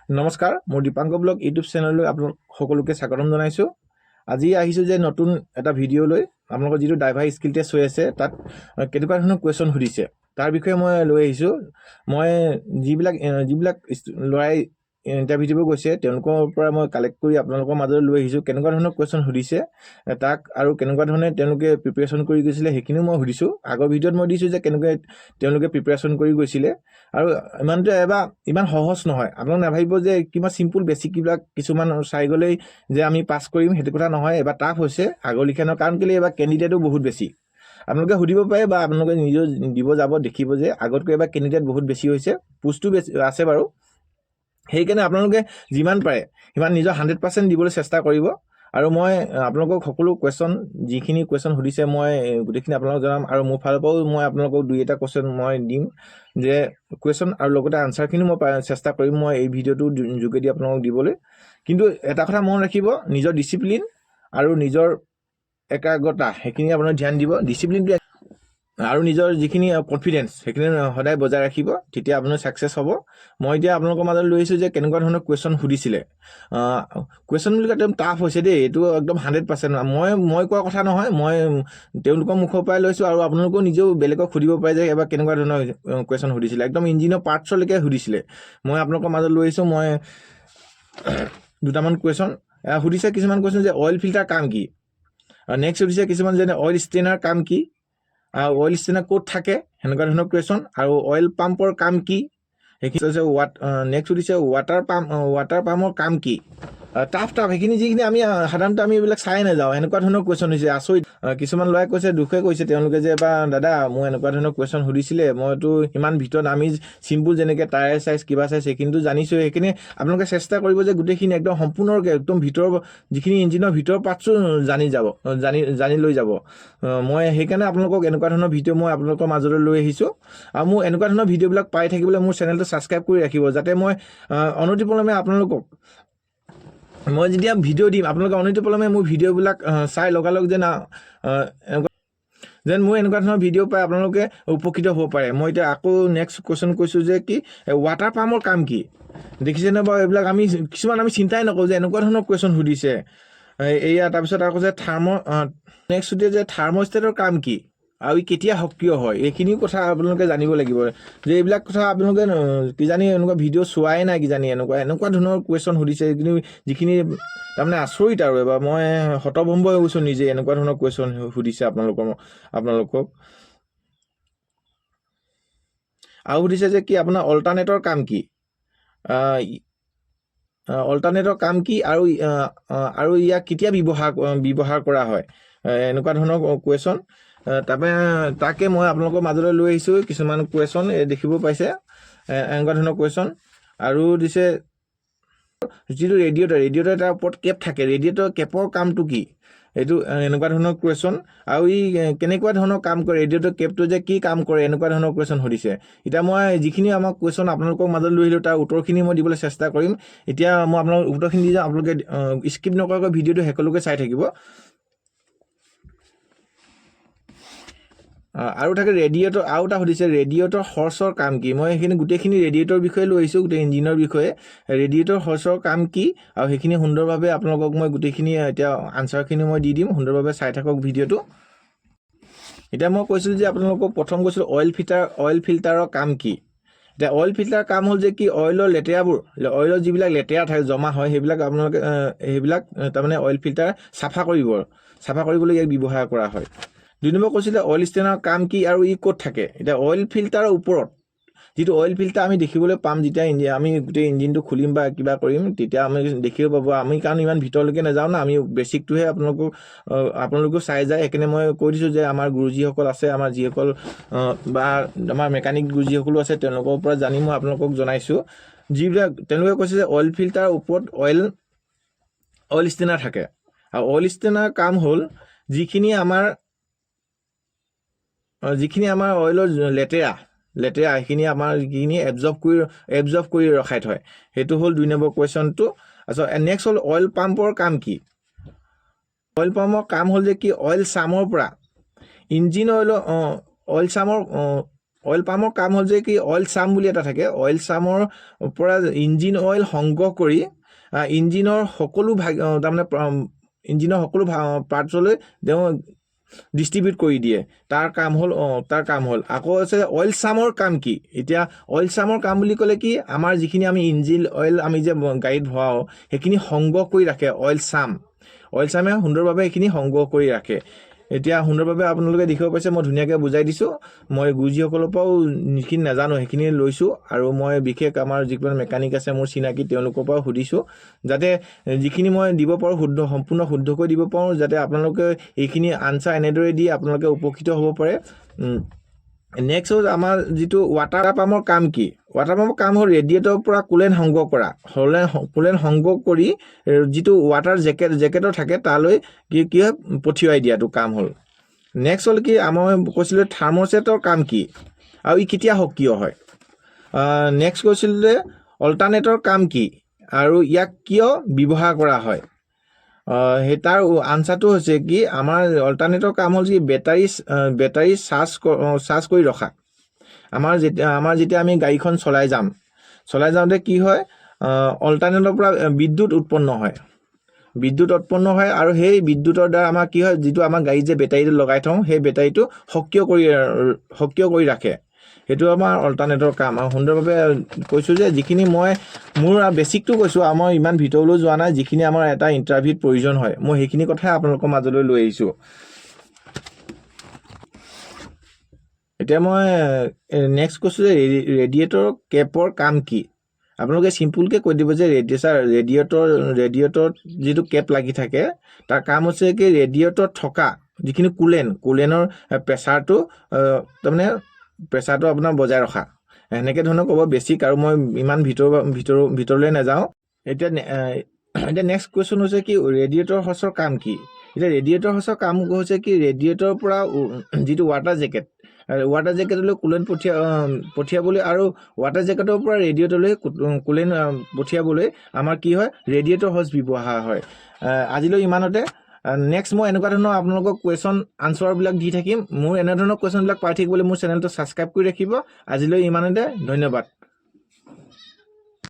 নমস্কাৰ মোৰ Dipankar blog YouTube চেনেললৈ আপোনালোক সকলোকে স্বাগতম জনাইছোঁ। আজি আহিছোঁ যে নতুন এটা ভিডিঅ' লৈ আপোনালোকৰ যিটো ড্ৰাইভাৰ স্কিল টেষ্ট হৈ আছে তাত কেনেকুৱা ধৰণৰ কুৱেশ্যন সুধিছে তাৰ বিষয়ে মই লৈ আহিছোঁ। মই যিবিলাক ল'ৰাই ইণ্টাৰভিউ দিব গৈছে তেওঁলোকৰ পৰা মই কালেক্ট কৰি আপোনালোকৰ মাজলৈ লৈ আহিছোঁ। কেনেকুৱা ধৰণৰ কুৱেশ্যন সুধিছে তাক আৰু কেনেকুৱা ধৰণে তেওঁলোকে প্ৰিপেৰেশ্যন কৰি গৈছিলে সেইখিনিও মই সুধিছোঁ। আগৰ ভিডিঅ'ত মই দিছোঁ যে কেনেকৈ তেওঁলোকে প্ৰিপেৰেশ্যন কৰি গৈছিলে আৰু ইমান সহজ নহয়। আপোনালোকে নাভাবিব যে কিবা চিম্পুল বেছিকবিলাক কিছুমান চাই গ'লেই যে আমি পাছ কৰিম, সেইটো কথা নহয়। এবাৰ টাফ হৈছে আগৰ লিখিয়ানৰ, কাৰণ কেলৈ এবাৰ কেণ্ডিডেটো বহুত বেছি। আপোনালোকে সুধিব পাৰে বা আপোনালোকে নিজেও দিব যাব, দেখিব যে আগতকৈ এবাৰ কেণ্ডিডেট বহুত বেছি হৈছে, পোষ্টটো বেছি আছে বাৰু। সেইকাৰণে আপোনালোকে যিমান পাৰে সিমান নিজৰ 100% দিবলৈ চেষ্টা কৰিব। আৰু মই আপোনালোকক সকলো যিখিনি কুৱেশ্যন সুধিছে মই গোটেইখিনি আপোনালোকক জনাম। আৰু মোৰ ফালৰ পৰাও মই আপোনালোকক 2-এটা কুৱেশ্যন মই দিম যে কুৱেশ্যন আৰু লগতে আনচাৰখিনি মই চেষ্টা কৰিম মই এই ভিডিঅ'টোৰ যোগেদি আপোনালোকক দিবলৈ। কিন্তু এটা কথা মনত ৰাখিব, নিজৰ ডিচিপ্লিন আৰু নিজৰ একাগ্ৰতা সেইখিনি আপোনাৰ ধ্যান দিব। ডিচিপ্লিনটো আৰু নিজৰ যিখিনি কনফিডেঞ্চ সেইখিনি সদায় বজাই ৰাখিব, তেতিয়া আপোনাৰ ছাকচেছ হ'ব। মই এতিয়া আপোনালোকৰ মাজত লৈ আহিছোঁ যে কেনেকুৱা ধৰণৰ কুৱেশ্যন সুধিছিলে। কুৱেশ্যন বুলি একদম টাফ হৈছে দেই, এইটো একদম 100%। মই কোৱা কথা নহয়, মই তেওঁলোকৰ মুখৰ পৰাই লৈছোঁ। আৰু আপোনালোকেও নিজেও বেলেগক সুধিব পাৰে যে এবাৰ কেনেকুৱা ধৰণৰ কুৱেশ্যন সুধিছিলে, একদম ইঞ্জিনৰ পাৰ্টছলৈকে সুধিছিলে। মই আপোনালোকৰ মাজত লৈ আহিছোঁ। মই দুটামান কুৱেশ্যন সুধিছে। কিছুমান কুৱেশ্যন যে অইল ফিল্টাৰ কাম কি, নেক্সট সুধিছে কিছুমান যেনে অইল ষ্টেনাৰ কাম কি, অইল ষ্টেনাৰ ক'ত থাকে, সেনেকুৱা ধৰণৰ কুৱেশ্যন। আৰু অইল পাম্পৰ কাম কি, সেইখিনি হৈছে নেক্সট সুধিছে ৱাটাৰ পাম্পৰ কাম কি। টাফ সেইখিনি যিখিনি আমি সাধাৰণতে আমি এইবিলাক চাই নাযাওঁ, এনেকুৱা ধৰণৰ কুৱেশ্যন হৈছে। আচৰিত কিছুমান ল'ৰাই কৈছে, দুখে কৈছে তেওঁলোকে যে বা দাদা মোৰ এনেকুৱা ধৰণৰ কুৱেশ্যন সুধিছিলে, মইতো ইমান ভিতৰত আমি চিম্পুল যেনেকৈ টায়াৰ চাইজ কিবা চাইজ সেইখিনিতো জানিছোঁ। সেইখিনি আপোনালোকে চেষ্টা কৰিব যে গোটেইখিনি একদম সম্পূৰ্ণকৈ একদম ভিতৰৰ যিখিনি ইঞ্জিনৰ ভিতৰৰ পাৰ্টছো জানি লৈ যাব। মই সেইকাৰণে আপোনালোকক এনেকুৱা ধৰণৰ ভিডিঅ' মই আপোনালোকৰ মাজলৈ লৈ আহিছোঁ। আৰু মোৰ এনেকুৱা ধৰণৰ ভিডিঅ'বিলাক পাই থাকিবলৈ মোৰ চেনেলটো ছাবস্ক্ৰাইব কৰি ৰাখিব, যাতে মই অনতিপলমে আপোনালোকক মই যেতিয়া ভিডিঅ' দিম আপোনালোকে অনতিপলমে মোৰ ভিডিঅ'বিলাক চাই লগালগ যেন মোৰ এনেকুৱা ধৰণৰ ভিডিঅ' পাই আপোনালোকে উপকৃত হ'ব পাৰে। মই এতিয়া আকৌ নেক্সট কুৱেশ্যন কৈছোঁ যে কি ৱাটাৰ পাম্পৰ কাম কি। দেখিছেনে বাৰু, এইবিলাক কিছুমান আমি চিন্তাই নকৰোঁ যে এনেকুৱা ধৰণৰ কুৱেশ্যন সুধিছে। এয়া তাৰপিছত আকৌ যে নেক্সট সুধিছে যে থাৰ্মষ্টেটৰ কাম কি আৰু ই কেতিয়া সক্ৰিয় হয়, এইখিনি কথা আপোনালোকে জানিব লাগিব। যে এইবিলাক কথা আপোনালোকে কিজানি এনেকুৱা ভিডিঅ' চোৱাই নাই, কিজানি এনেকুৱা ধৰণৰ কুৱেশ্যন সুধিছে যিখিনি তাৰমানে আচৰিত। আৰু এবাৰ মই হতভম্ব হৈ গৈছোঁ নিজে, এনেকুৱা ধৰণৰ কুৱেশ্যন সুধিছে আপোনালোকক। আৰু সুধিছে যে কি আপোনাৰ অল্টাৰনেটৰ কাম কি, অল্টাৰনেটৰ কাম কি আৰু ইয়াক কেতিয়া ব্যৱহাৰ কৰা হয়, এনেকুৱা ধৰণৰ কুৱেশ্যন। তাকে মই আপোনালোকৰ মাজলৈ লৈ আহিছোঁ কিছুমান কুৱেশ্যন দেখিব পাইছে, এনেকুৱা ধৰণৰ কুৱেশ্যন। আৰু দিছে যিটো ৰেডিঅ'টাৰ তাৰ ওপৰত কেপ থাকে, ৰেডিঅ'টাৰ কেপৰ কামটো কি, এইটো এনেকুৱা ধৰণৰ কুৱেশ্যন। আৰু ই কেনেকুৱা ধৰণৰ কাম কৰে, ৰেডিঅ'টাৰ কেপটো যে কি কাম কৰে, এনেকুৱা ধৰণৰ কুৱেশ্যন সুধিছে। এতিয়া মই যিখিনি আমাক কুৱেশ্যন আপোনালোকৰ মাজত লৈ আহিলোঁ তাৰ উত্তৰখিনি মই দিবলৈ চেষ্টা কৰিম। এতিয়া মই আপোনালোকক উত্তৰখিনি দি যাওঁ, আপোনালোকে স্কিপ নকৰাকৈ ভিডিঅ'টো শেষলৈকে চাই থাকিব। আৰু থাকে আৰু এটা সুধিছে ৰেডিঅ'টৰ হৰ্চৰ কাম কি। মই সেইখিনি গোটেইখিনি ৰেডিঅ'টৰ বিষয়ে লৈ আহিছোঁ, গোটেই ইঞ্জিনৰ বিষয়ে। ৰেডিঅ'টৰ হৰ্চৰ কাম কি আৰু সেইখিনি সুন্দৰভাৱে আপোনালোকক মই গোটেইখিনি এতিয়া আনচাৰখিনি মই দি দিম, সুন্দৰভাৱে চাই থাকক ভিডিঅ'টো। এতিয়া মই কৈছিলোঁ যে আপোনালোকক প্ৰথম কৈছিলোঁ অইল ফিল্টাৰৰ কাম কি। এতিয়া অইল ফিল্টাৰৰ কাম হ'ল যে কি অইলৰ যিবিলাক লেতেৰা থাকে জমা হয় সেইবিলাক তাৰমানে অইল ফিল্টাৰ চাফা কৰিবলৈ ইয়াক ব্যৱহাৰ কৰা হয়। 2 নম্বৰ কৈছিলে অইল ষ্টেনাৰ কাম কি আৰু ই ক'ত থাকে। এতিয়া অইল ফিল্টাৰৰ ওপৰত যিটো অইল ফিল্টাৰ আমি দেখিবলৈ পাম, যেতিয়া আমি গোটেই ইঞ্জিনটো খুলিম বা কিবা কৰিম তেতিয়া আমি দেখিব পাব। আমি কাৰণ ইমান ভিতৰলৈকে নাযাওঁ না, আমি বেছিকটোহে আপোনালোকেও চাই যায়। সেইকাৰণে মই কৈ দিছোঁ যে আমাৰ গুৰুজীসকল আছে, আমাৰ যিসকল বা আমাৰ মেকানিক গুৰুজীসকলো আছে, তেওঁলোকৰ পৰা জানি মই আপোনালোকক জনাইছোঁ। তেওঁলোকে কৈছে যে অইল ফিল্টাৰৰ ওপৰত অইল ষ্টেনাৰ থাকে। আৰু অইল ষ্টেনাৰ কাম হ'ল যিখিনি আমাৰ অইলৰ লেতেৰা সেইখিনি আমাৰ যিখিনি এবজৰ্ব কৰি ৰখাই থয়, সেইটো হ'ল 2 নম্বৰ কুৱেশ্যনটো। তাৰপিছত নেক্সট হ'ল অইল পাম্পৰ কাম কি। অইল পাম্পৰ কাম হ'ল যে কি অইল চামৰ পৰা ইঞ্জিন অইল চামৰ অইল পামৰ কাম হ'ল যে কি অইল চাম বুলি এটা থাকে, অইল চামৰ পৰা ইঞ্জিন অইল সংগ্ৰহ কৰি ইঞ্জিনৰ সকলো ভাগ তাৰমানে ইঞ্জিনৰ সকলো পাৰ্টছলৈ তেওঁ ডিষ্ট্ৰিবিউট কৰি দিয়ে। তাৰ কাম হ'ল আকৌ আছে অইল চামৰ কাম কি। এতিয়া অইল চামৰ কাম বুলি ক'লে কি আমাৰ যিখিনি আমি ইঞ্জিন অইল আমি যে গাড়ীত ভৰাওঁ সেইখিনি সংগ্ৰহ কৰি ৰাখে অইল চামে সুন্দৰভাৱে সেইখিনি সংগ্ৰহ কৰি ৰাখে। এতিয়া সুন্দৰভাৱে আপোনালোকে দেখিব পাইছে, মই ধুনীয়াকৈ বুজাই দিছোঁ। মই গুৰুজীসকলৰ পৰাও যিখিনি নাজানো সেইখিনি লৈছোঁ, আৰু মই বিশেষ আমাৰ যিবিলাক মেকানিক আছে মোৰ চিনাকি তেওঁলোকৰ পৰাও সুধিছোঁ, যাতে যিখিনি মই দিব পাৰোঁ সম্পূৰ্ণ শুদ্ধকৈ দিব পাৰোঁ, যাতে আপোনালোকে এইখিনি আনচাৰ এনেদৰে দি আপোনালোকে উপকৃত হ'ব পাৰে। নেক্সট হ'ল আমাৰ যিটো ৱাটাৰ পাম্পৰ কাম কি। ৱাটাৰ পাম্পৰ কাম হ'ল ৰেডিয়েটৰৰ পৰা কুলেণ্ট সংগ্ৰহ কৰা, কুলেণ্ট সংগ্ৰহ কৰি যিটো ৱাটাৰ জেকেটৰ থাকে তালৈ কি হয় পঠিয়াই দিয়াটো কাম হ'ল। নেক্সট হ'ল কি মই কৈছিলোঁ থাৰ্মোষ্টেটৰ কাম কি আৰু ই কেতিয়া সক্ৰিয় হয়। নেক্সট কৈছিলোঁ যে অল্টাৰনেটৰ কাম কি আৰু ইয়াক কিয় ব্যৱহাৰ কৰা হয়। সেই তাৰ আনচাৰটো হৈছে কি আমাৰ অল্টাৰনেটৰ কাম হ'ল কি বেটাৰী চাৰ্জ কৰি ৰখা। আমাৰ যেতিয়া আমি গাড়ীখন চলাই যাওঁতে কি হয় অল্টাৰনেটৰ পৰা বিদ্যুৎ উৎপন্ন হয় আৰু সেই বিদ্যুতৰ দ্বাৰা আমাৰ কি হয় যিটো আমাৰ গাড়ীত যে বেটাৰীটো লগাই থওঁ সেই বেটাৰীটো সক্ৰিয় কৰি ৰাখে। সেইটো আমাৰ অল্টাৰনেটৰ কাম। আৰু সুন্দৰভাৱে কৈছোঁ যে যিখিনি মই মোৰ বেছিকটো কৈছোঁ, আৰু মই ইমান ভিতৰলৈ যোৱা নাই। যিখিনি আমাৰ এটা ইণ্টাৰভিউত প্ৰয়োজন হয় মই সেইখিনি কথাই আপোনালোকৰ মাজলৈ লৈ আহিছোঁ। এতিয়া মই নেক্সট কৈছোঁ যে ৰেডিয়েটৰ কেপৰ কাম কি। আপোনালোকে চিম্পুলকৈ কৈ দিব যে ৰেডিয়েটৰত যিটো কেপ লাগি থাকে তাৰ কাম হৈছে কি ৰেডিয়েটৰত থকা যিখিনি কুলেনৰ প্ৰেছাৰটো আপোনাৰ বজাই ৰখা। এনেকৈ ধৰণৰ ক'ব বেছিক, আৰু মই ইমান ভিতৰলৈ নাযাওঁ। এতিয়া নেক্সট কুৱেশ্যন হৈছে কি ৰেডিয়েটৰ হৰ্চৰ কাম কি। এতিয়া ৰেডিয়েটৰ হৰ্চৰ কাম হৈছে কি ৰেডিয়েটৰৰ পৰা যিটো ৱাটাৰ জেকেটলৈ কুলেণ্ট পঠিয়াবলৈ আৰু ৱাটাৰ জেকেটৰ পৰা ৰেডিয়েটৰলৈ কুলেণ্ট পঠিয়াবলৈ আমাৰ কি হয় ৰেডিয়েটৰ হৰ্চ ব্যৱহাৰ হয়। আজিলৈ ইমানতে। নেক্সট মই এনেকুৱা ধৰণৰ আপোনালোকক কুৱেশ্যন আনচাৰবিলাক দি থাকিম। মোৰ এনেধৰণৰ কুৱেশ্যনবিলাক পাই থাকিবলৈ মোৰ চেনেলটো ছাবস্ক্ৰাইব কৰি ৰাখিব। আজিলৈ ইমানতে, ধন্যবাদ।